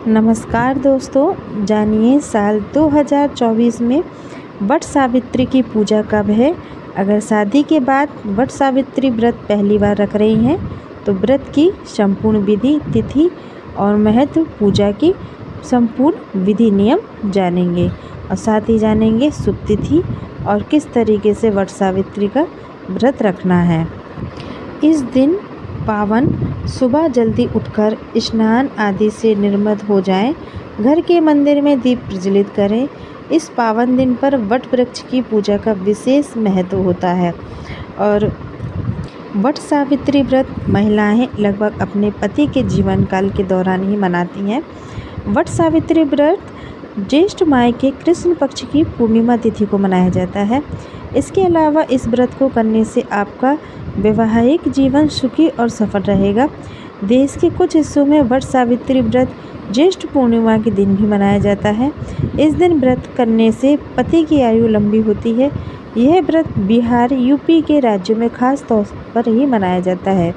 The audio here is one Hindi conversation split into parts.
नमस्कार दोस्तों, जानिए साल 2024 में वट सावित्री की पूजा कब है। अगर शादी के बाद वट सावित्री व्रत पहली बार रख रही हैं तो व्रत की संपूर्ण विधि, तिथि और महत्व, पूजा की संपूर्ण विधि नियम जानेंगे और साथ ही जानेंगे शुभ तिथि और किस तरीके से वट सावित्री का व्रत रखना है। इस दिन पावन सुबह जल्दी उठकर स्नान आदि से निर्मल हो जाएं, घर के मंदिर में दीप प्रज्वलित करें। इस पावन दिन पर वट वृक्ष की पूजा का विशेष महत्व होता है और वट सावित्री व्रत महिलाएं लगभग अपने पति के जीवन काल के दौरान ही मनाती हैं। वट सावित्री व्रत ज्येष्ठ माह के कृष्ण पक्ष की पूर्णिमा तिथि को मनाया जाता है। इसके अलावा इस व्रत को करने से आपका वैवाहिक जीवन सुखी और सफल रहेगा। देश के कुछ हिस्सों में वट सावित्री व्रत ज्येष्ठ पूर्णिमा के दिन भी मनाया जाता है। इस दिन व्रत करने से पति की आयु लंबी होती है। यह व्रत बिहार, यूपी के राज्यों में खास तौर पर ही मनाया जाता है।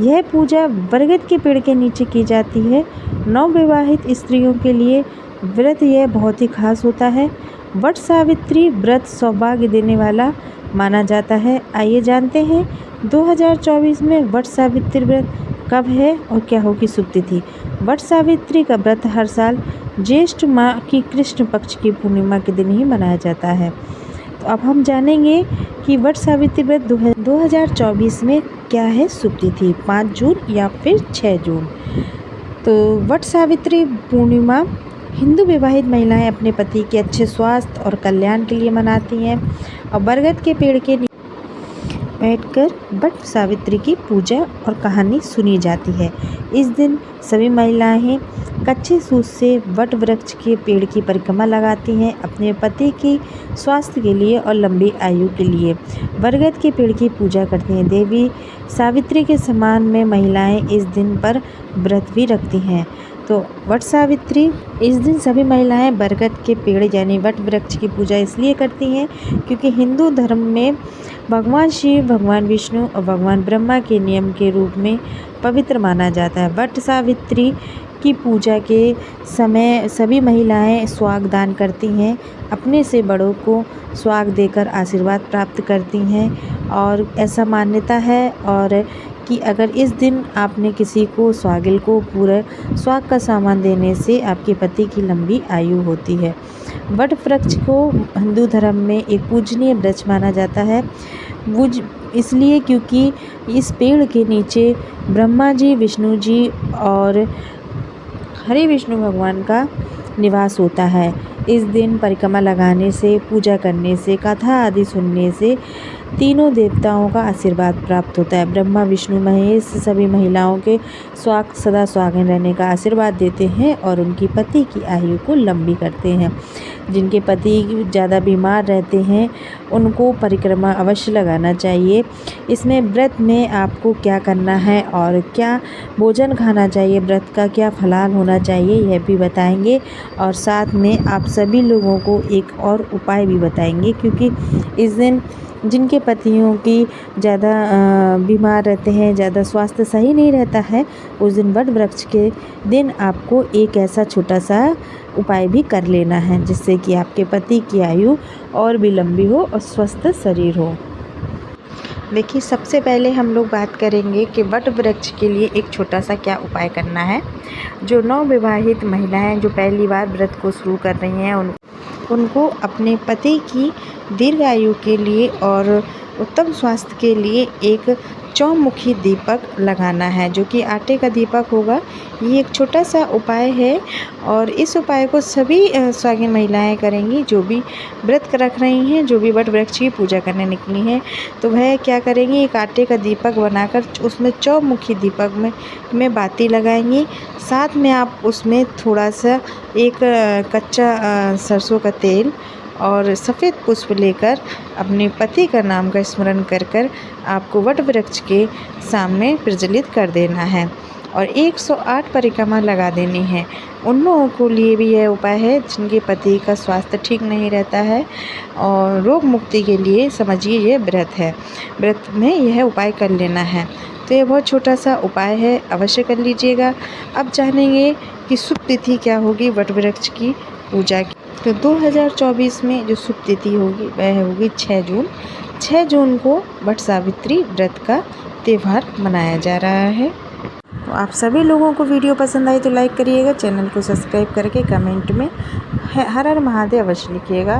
यह पूजा बरगद के पेड़ के नीचे की जाती है। नवविवाहित स्त्रियों के लिए व्रत यह बहुत ही खास होता है। वट सावित्री व्रत सौभाग्य देने वाला माना जाता है। आइए जानते हैं 2024 में वट सावित्री व्रत कब है और क्या होगी शुभ तिथि। वट सावित्री का व्रत हर साल ज्येष्ठ माह की कृष्ण पक्ष की पूर्णिमा के दिन ही मनाया जाता है। तो अब हम जानेंगे कि वट सावित्री व्रत 2024 में क्या है शुभ तिथि, 5 जून या फिर 6 जून। तो वट सावित्री पूर्णिमा हिंदू विवाहित महिलाएं अपने पति के अच्छे स्वास्थ्य और कल्याण के लिए मनाती हैं और बरगद के पेड़ के नीचे बैठकर वट सावित्री की पूजा और कहानी सुनी जाती है। इस दिन सभी महिलाएं कच्चे सूत से वट वृक्ष के पेड़ की परिक्रमा लगाती हैं अपने पति की स्वास्थ्य के लिए और लंबी आयु के लिए। बरगद के पेड़ की पूजा करती हैं। देवी सावित्री के सम्मान में महिलाएं इस दिन पर व्रत भी रखती हैं। तो वट सावित्री इस दिन सभी महिलाएं बरगद के पेड़ यानी वट वृक्ष की पूजा इसलिए करती हैं क्योंकि हिंदू धर्म में भगवान शिव, भगवान विष्णु और भगवान ब्रह्मा के नियम के रूप में पवित्र माना जाता है। वट सावित्री की पूजा के समय सभी महिलाएं स्वाग दान करती हैं, अपने से बड़ों को स्वाग देकर आशीर्वाद प्राप्त करती हैं और ऐसा मान्यता है और कि अगर इस दिन आपने किसी को स्वागिल को पूरे स्वाग का सामान देने से आपके पति की लंबी आयु होती है। वट वृक्ष को हिंदू धर्म में एक पूजनीय वृक्ष माना जाता है। इसलिए क्योंकि इस पेड़ के नीचे ब्रह्मा जी, विष्णु जी और हरि विष्णु भगवान का निवास होता है। इस दिन परिक्रमा लगाने से, पूजा करने से, कथा आदि सुनने से तीनों देवताओं का आशीर्वाद प्राप्त होता है। ब्रह्मा, विष्णु, महेश सभी महिलाओं के सदा सुहागिन रहने का आशीर्वाद देते हैं और उनकी पति की आयु को लंबी करते हैं। जिनके पति ज़्यादा बीमार रहते हैं उनको परिक्रमा अवश्य लगाना चाहिए। इसमें व्रत में आपको क्या करना है और क्या भोजन खाना चाहिए, व्रत का क्या फलाहार होना चाहिए, यह भी बताएंगे और साथ में आप सभी लोगों को एक और उपाय भी बताएंगे क्योंकि इस दिन जिनके पतियों की ज़्यादा बीमार रहते हैं, ज़्यादा स्वास्थ्य सही नहीं रहता है, उस दिन वट वृक्ष के दिन आपको एक ऐसा छोटा सा उपाय भी कर लेना है जिससे कि आपके पति की आयु और भी लंबी हो और स्वस्थ शरीर हो। देखिए, सबसे पहले हम लोग बात करेंगे कि वट वृक्ष के लिए एक छोटा सा क्या उपाय करना है। जो नवविवाहित महिलाएं जो पहली बार व्रत को शुरू कर रही हैं उनको अपने पति की दीर्घ आयु के लिए और उत्तम स्वास्थ्य के लिए एक चौमुखी दीपक लगाना है जो कि आटे का दीपक होगा। ये एक छोटा सा उपाय है और इस उपाय को सभी सुहागिन महिलाएं करेंगी जो भी व्रत रख रही हैं, जो भी वट वृक्ष की पूजा करने निकली हैं। तो वह क्या करेंगी, एक आटे का दीपक बनाकर उसमें चौमुखी दीपक में बाती लगाएंगी। साथ में आप उसमें थोड़ा सा एक कच्चा सरसों का तेल और सफ़ेद पुष्प लेकर अपने पति का नाम का स्मरण कर कर आपको वट वृक्ष के सामने प्रज्वलित कर देना है और 108 परिक्रमा लगा देनी है। उन लोगों को लिए भी यह उपाय है जिनके पति का स्वास्थ्य ठीक नहीं रहता है और रोग मुक्ति के लिए समझिए ये व्रत है। व्रत में यह उपाय कर लेना है। तो ये बहुत छोटा सा उपाय है, अवश्य कर लीजिएगा। अब जानेंगे कि शुभ तिथि क्या होगी वट वृक्ष की पूजा की। तो 2024 में जो शुभ तिथि होगी वह होगी 6 जून। 6 जून को वट सावित्री व्रत का त्यौहार मनाया जा रहा है। तो आप सभी लोगों को वीडियो पसंद आई तो लाइक करिएगा, चैनल को सब्सक्राइब करके कमेंट में हर हर महादेव अवश्य लिखिएगा।